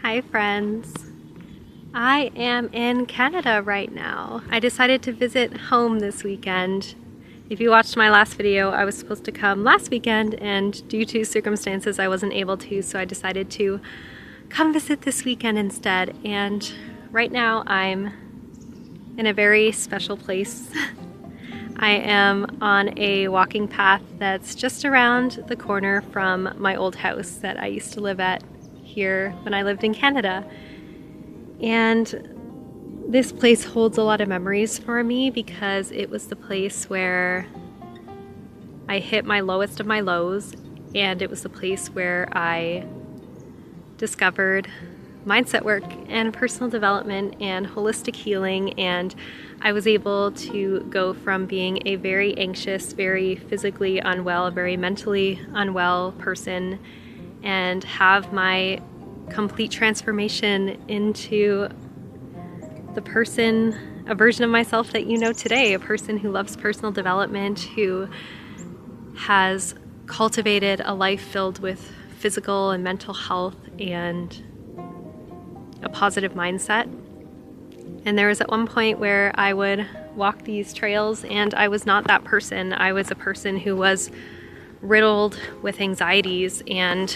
Hi friends. I am in Canada right now. I decided to visit home this weekend. If you watched my last video, I was supposed to come last weekend and due to circumstances I wasn't able to, so I decided to come visit this weekend instead. And right now I'm in a very special place. I am on a walking path that's just around the corner from my old house that I used to live at here when I lived in Canada. And this place holds a lot of memories for me because it was the place where I hit my lowest of my lows, and it was the place where I discovered mindset work and personal development and holistic healing, and I was able to go from being a very anxious, very physically unwell, very mentally unwell person and have my complete transformation into the person, a version of myself that you know today, a person who loves personal development, who has cultivated a life filled with physical and mental health and a positive mindset. And there was at one point where I would walk these trails and I was not that person. I was a person who was riddled with anxieties and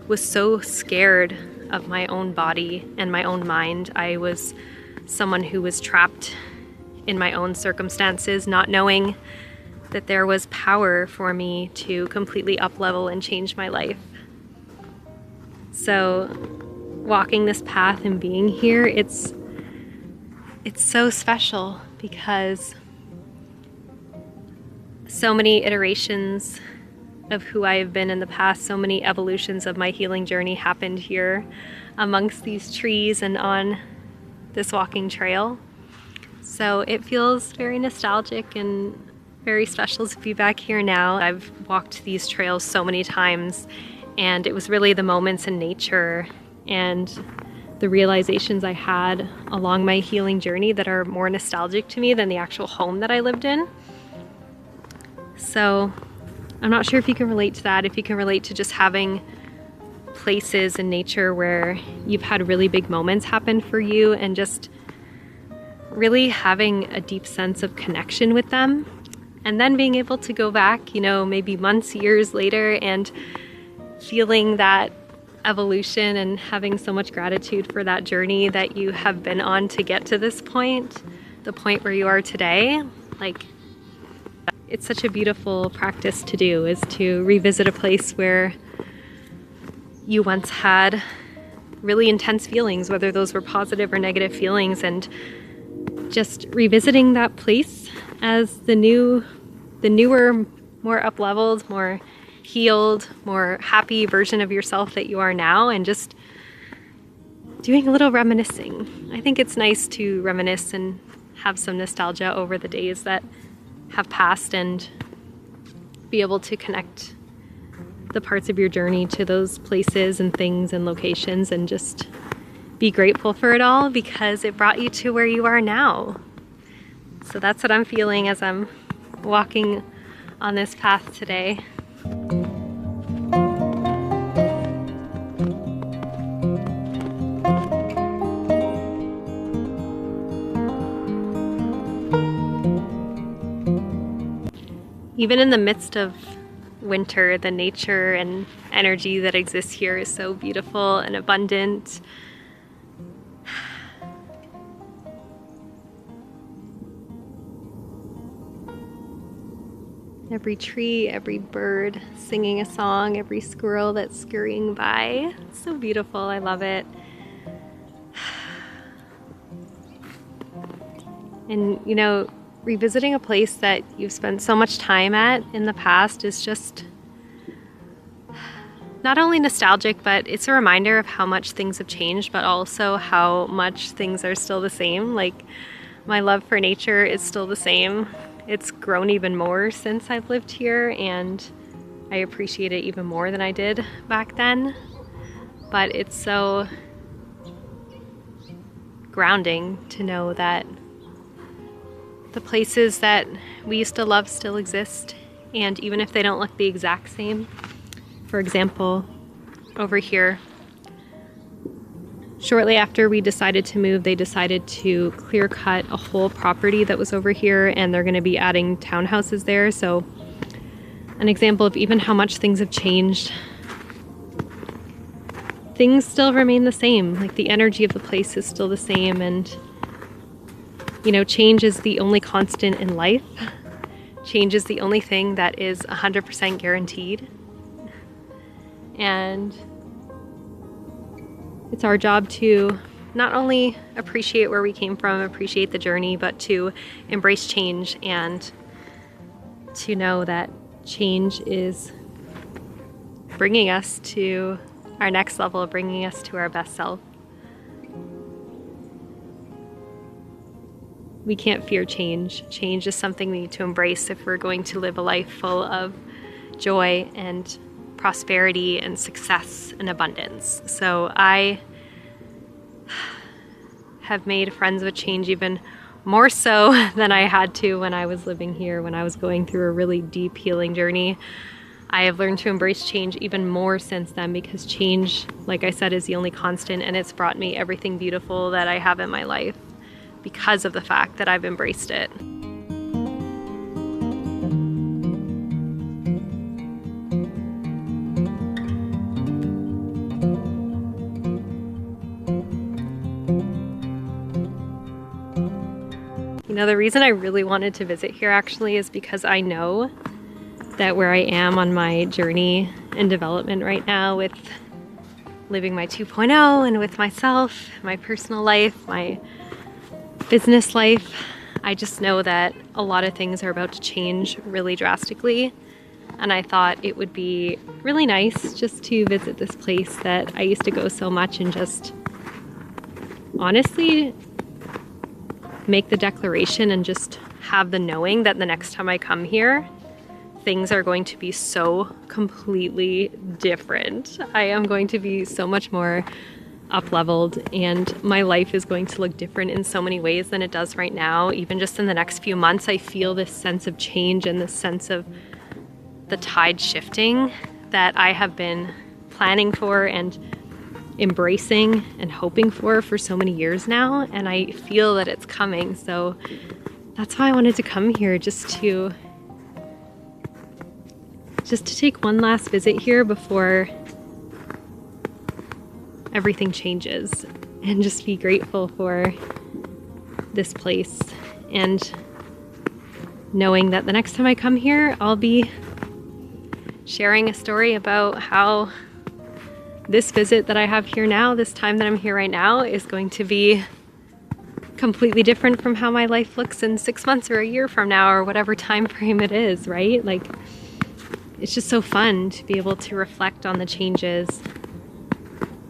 was so scared of my own body and my own mind. I was someone who was trapped in my own circumstances, not knowing that there was power for me to completely up-level and change my life. So walking this path and being here, it's so special because so many iterations of who I have been in the past, so many evolutions of my healing journey happened here amongst these trees and on this walking trail. So it feels very nostalgic and very special to be back here now. I've walked these trails so many times, and it was really the moments in nature and the realizations I had along my healing journey that are more nostalgic to me than the actual home that I lived in. So I'm not sure if you can relate to that, if you can relate to just having places in nature where you've had really big moments happen for you and just really having a deep sense of connection with them. And then being able to go back, you know, maybe months, years later and feeling that evolution and having so much gratitude for that journey that you have been on to get to this point, the point where you are today. Like, it's such a beautiful practice to do, is to revisit a place where you once had really intense feelings, whether those were positive or negative feelings, and just revisiting that place as the newer, more up-leveled, more healed, more happy version of yourself that you are now, and just doing a little reminiscing. I think it's nice to reminisce and have some nostalgia over the days that have passed and be able to connect the parts of your journey to those places and things and locations and just be grateful for it all because it brought you to where you are now. So that's what I'm feeling as I'm walking on this path today. Even in the midst of winter, the nature and energy that exists here is so beautiful and abundant. Every tree, every bird singing a song, every squirrel that's scurrying by. It's so beautiful, I love it. And you know, revisiting a place that you've spent so much time at in the past is just not only nostalgic, but it's a reminder of how much things have changed, but also how much things are still the same. Like, my love for nature is still the same. It's grown even more since I've lived here, and I appreciate it even more than I did back then. But it's so grounding to know that the places that we used to love still exist, and even if they don't look the exact same. For example, over here Shortly after we decided to move, they decided to clear cut a whole property that was over here, and they're going to be adding townhouses there. So an example of even how much things have changed. Things still remain the same, like the energy of the place is still the same, and you know, change is the only constant in life. Change is the only thing that is 100% guaranteed. And it's our job to not only appreciate where we came from, appreciate the journey, but to embrace change and to know that change is bringing us to our next level, bringing us to our best self. We can't fear change. Change is something we need to embrace if we're going to live a life full of joy and prosperity and success and abundance. So I have made friends with change even more so than I had to when I was living here, when I was going through a really deep healing journey. I have learned to embrace change even more since then, because change, like I said, is the only constant, and it's brought me everything beautiful that I have in my life because of the fact that I've embraced it. You know, the reason I really wanted to visit here actually is because I know that where I am on my journey and development right now with living my 2.0 and with myself, my personal life, my business life, I just know that a lot of things are about to change really drastically. And I thought it would be really nice just to visit this place that I used to go so much and just honestly make the declaration and just have the knowing that the next time I come here, things are going to be so completely different. I am going to be so much more up-leveled, and my life is going to look different in so many ways than it does right now. Even just in the next few months, I feel this sense of change and this sense of the tide shifting that I have been planning for and embracing and hoping for so many years now, and I feel that it's coming. So that's why I wanted to come here, just to take one last visit here before everything changes, and just be grateful for this place, and knowing that the next time I come here, I'll be sharing a story about how this visit that I have here now, this time that I'm here right now, is going to be completely different from how my life looks in 6 months or a year from now, or whatever time frame it is, right? Like, it's just so fun to be able to reflect on the changes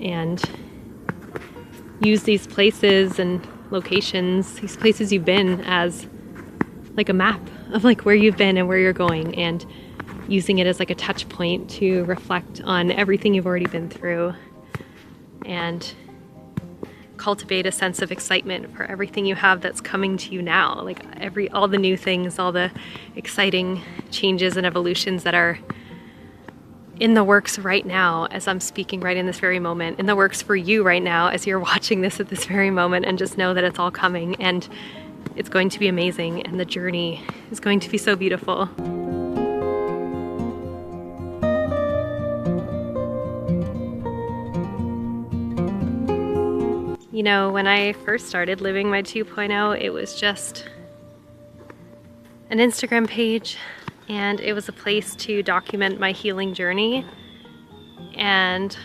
and use these places and locations, these places you've been, as like a map of like where you've been and where you're going, and using it as like a touch point to reflect on everything you've already been through and cultivate a sense of excitement for everything you have that's coming to you now. Like all the new things, all the exciting changes and evolutions that are in the works right now as I'm speaking right in this very moment, in the works for you right now as you're watching this at this very moment, and just know that it's all coming and it's going to be amazing, and the journey is going to be so beautiful. You know, when I first started living my 2.0, it was just an Instagram page, and it was a place to document my healing journey. And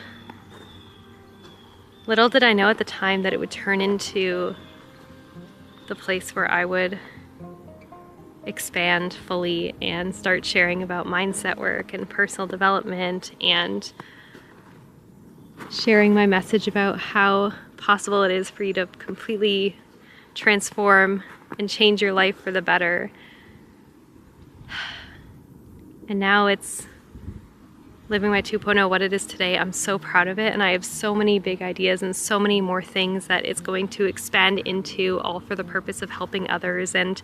little did I know at the time that it would turn into the place where I would expand fully and start sharing about mindset work and personal development, and sharing my message about how possible it is for you to completely transform and change your life for the better. And now it's living my 2.0, what it is today. I'm so proud of it, and I have so many big ideas and so many more things that it's going to expand into, all for the purpose of helping others and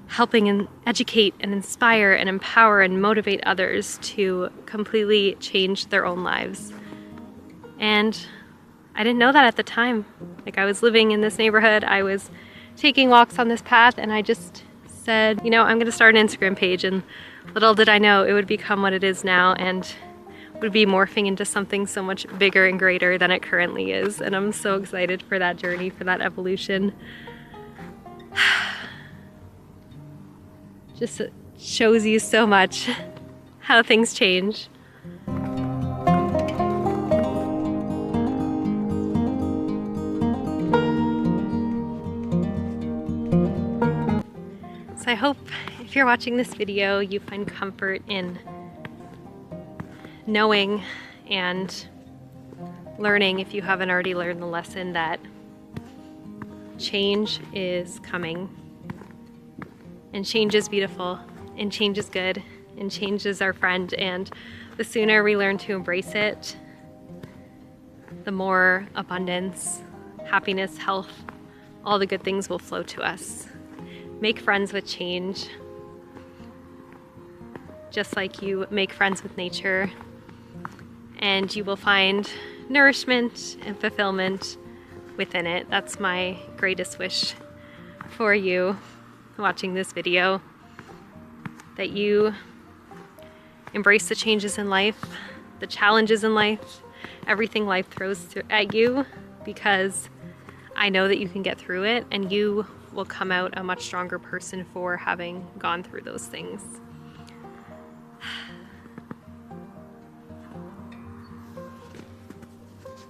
helping and educate and inspire and empower and motivate others to completely change their own lives. And I didn't know that at the time. Like, I was living in this neighborhood, I was taking walks on this path, and I just said, you know, I'm gonna start an Instagram page, and little did I know it would become what it is now and would be morphing into something so much bigger and greater than it currently is. And I'm so excited for that journey, for that evolution. Just shows you so much how things change. So I hope if you're watching this video, you find comfort in knowing and learning, if you haven't already learned the lesson, that change is coming. And change is beautiful, and change is good, and change is our friend, and the sooner we learn to embrace it, the more abundance, happiness, health, all the good things will flow to us. Make friends with change, just like you make friends with nature, and you will find nourishment and fulfillment within it. That's my greatest wish for you watching this video, that you embrace the changes in life, the challenges in life, everything life throws at you, because I know that you can get through it, and you will come out a much stronger person for having gone through those things.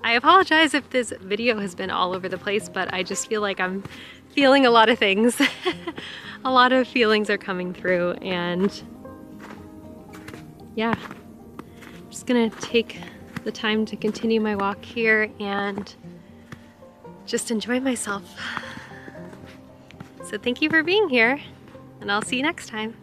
I apologize if this video has been all over the place, but I just feel like I'm feeling a lot of things. A lot of feelings are coming through, and yeah, I'm just gonna take the time to continue my walk here and just enjoy myself. So thank you for being here, and I'll see you next time.